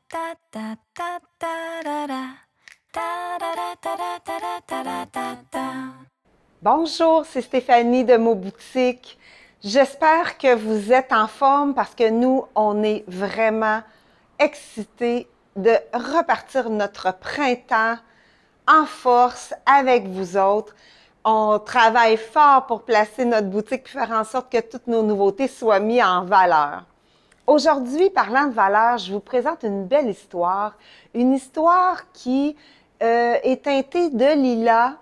ta ta ta ta da da. Ta da da ta da ta da ta da ta ta. Bonjour, c'est Stéphanie de Mots Boutique. J'espère que vous êtes en forme parce que nous, on est vraiment excités de repartir notre printemps en force avec vous autres. On travaille fort pour placer notre boutique et faire en sorte que toutes nos nouveautés soient mises en valeur. Aujourd'hui, parlant de valeur, je vous présente une belle histoire. Une histoire qui est teintée de lilas.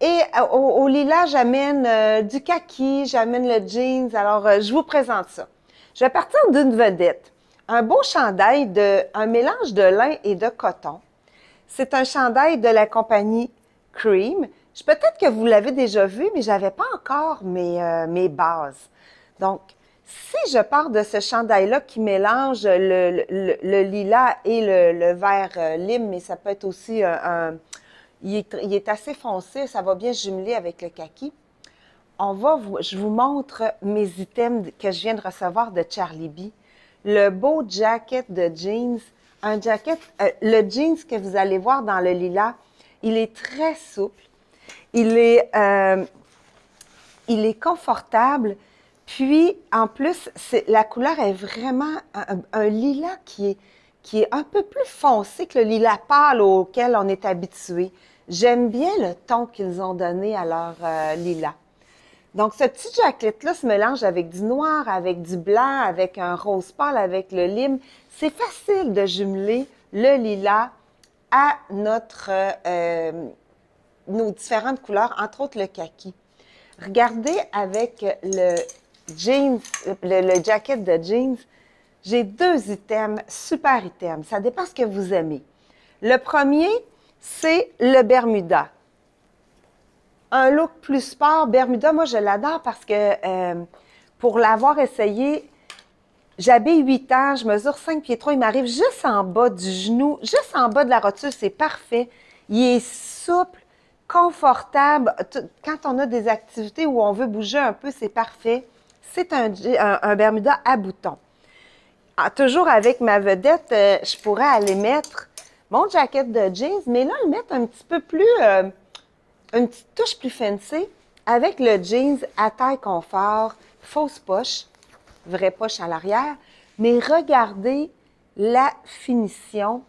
Et au lilas, j'amène du kaki, j'amène le jeans. Alors, je vous présente ça. Je vais partir d'une vedette. Un beau chandail, un mélange de lin et de coton. C'est un chandail de la compagnie Cream. Peut-être que vous l'avez déjà vu, mais je n'avais pas encore mes bases. Donc, si je pars de ce chandail-là qui mélange le lilas et le vert lime, mais ça peut être aussi il est assez foncé, ça va bien jumeler avec le kaki. Je vous montre mes items que je viens de recevoir de Charlie B. Le beau jacket de jeans. Le jeans que vous allez voir dans le lilas, il est très souple. Il est confortable. Puis, en plus, la couleur est vraiment un lilas qui est un peu plus foncé que le lilas pâle auquel on est habitué. J'aime bien le ton qu'ils ont donné à leur lilas. Donc, ce petit jacket-là se mélange avec du noir, avec du blanc, avec un rose pâle, avec le lime. C'est facile de jumeler le lilas à nos différentes couleurs, entre autres le kaki. Regardez avec le jeans, le jacket de jeans, j'ai deux items, super items. Ça dépend ce que vous aimez. Le premier, c'est le Bermuda. Un look plus sport. Bermuda, moi, je l'adore parce que pour l'avoir essayé, j'habille 8 ans, je mesure 5 pieds 3, il m'arrive juste en bas du genou, juste en bas de la rotule, c'est parfait. Il est souple, confortable. Quand on a des activités où on veut bouger un peu, c'est parfait. C'est un Bermuda à boutons. Toujours avec ma vedette, je pourrais aller mettre mon jacket de jeans, mais là, le mettre un petit peu plus, une petite touche plus fancy avec le jeans à taille confort, fausse poche, vraie poche à l'arrière. Mais regardez la finition,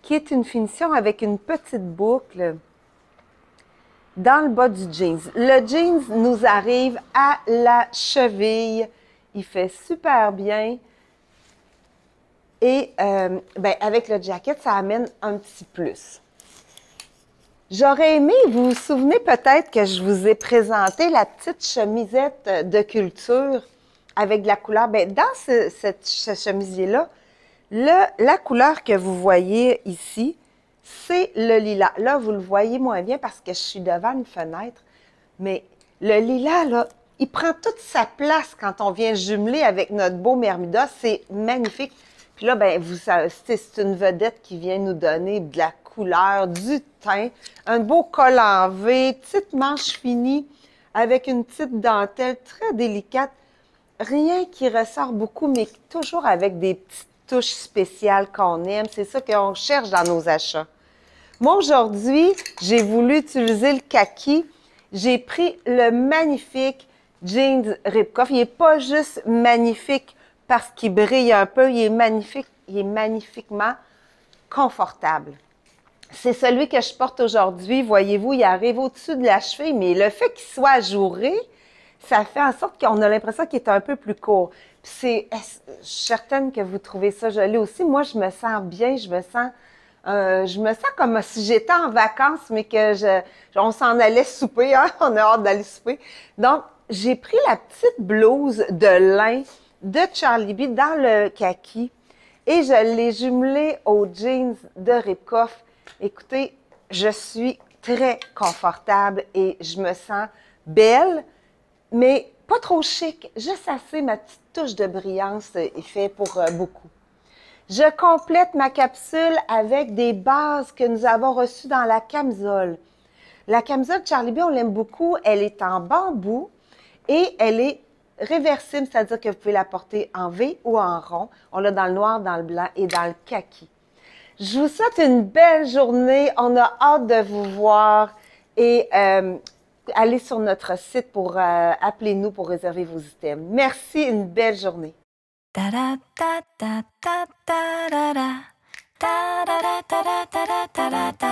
qui est une finition avec une petite boucle dans le bas du jeans. Le jeans nous arrive à la cheville. Il fait super bien. Et avec le jacket, ça amène un petit plus. J'aurais aimé, vous vous souvenez peut-être que je vous ai présenté la petite chemisette de culture avec de la couleur. Dans ce chemisier-là, la couleur que vous voyez ici, c'est le lilas. Là, vous le voyez moins bien parce que je suis devant une fenêtre, mais le lilas, là, il prend toute sa place quand on vient jumeler avec notre beau Bermuda. C'est magnifique. Puis là, c'est une vedette qui vient nous donner de la couleur, du teint, un beau col en V, petite manche finie avec une petite dentelle très délicate. Rien qui ressort beaucoup, mais toujours avec des petites touches spéciales qu'on aime. C'est ça qu'on cherche dans nos achats. Moi, aujourd'hui, j'ai voulu utiliser le kaki. J'ai pris le magnifique jeans Ribkoff. Il n'est pas juste magnifique parce qu'il brille un peu, il est magnifiquement confortable. C'est celui que je porte aujourd'hui. Voyez-vous, il arrive au-dessus de la cheville, mais le fait qu'il soit ajouré, ça fait en sorte qu'on a l'impression qu'il est un peu plus court. Je suis certaine que vous trouvez ça joli aussi. Moi, je me sens bien, je me sens comme si j'étais en vacances, mais on s'en allait souper, hein? On a hâte d'aller souper. Donc, j'ai pris la petite blouse de lin de Charlie B dans le kaki et je l'ai jumelée aux jeans de Ribkoff. Écoutez, je suis très confortable et je me sens belle, mais pas trop chic, juste assez ma petite touche de brillance est fait pour beaucoup. Je complète ma capsule avec des bases que nous avons reçues dans la camisole. La camisole Charlie B, on l'aime beaucoup, elle est en bambou et elle est réversible, c'est-à-dire que vous pouvez la porter en V ou en rond. On l'a dans le noir, dans le blanc et dans le kaki. Je vous souhaite une belle journée. On a hâte de vous voir et allez sur notre site pour appelez-nous pour réserver vos items. Merci, une belle journée. Da da da da da da da da da da da da da da da da